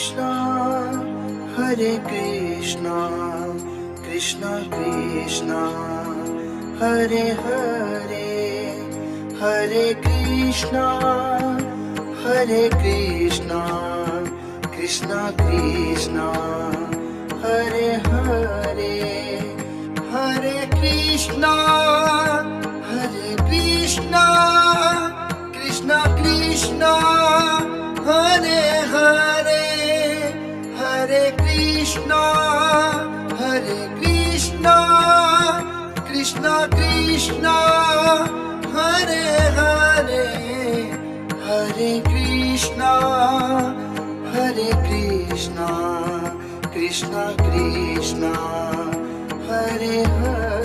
Hare Krishna, Krishna Krishna, Hare Hare, Hare Krishna, Hare Krishna, Krishna Krishna, Hare Hare, Hare Krishna, Hare Krishna, Krishna Krishna, Hare Hare, Hare Krishna, Hare Krishna, Krishna Krishna, Hare Hare, Hare Krishna, Hare Krishna, Krishna Krishna, Hare Hare.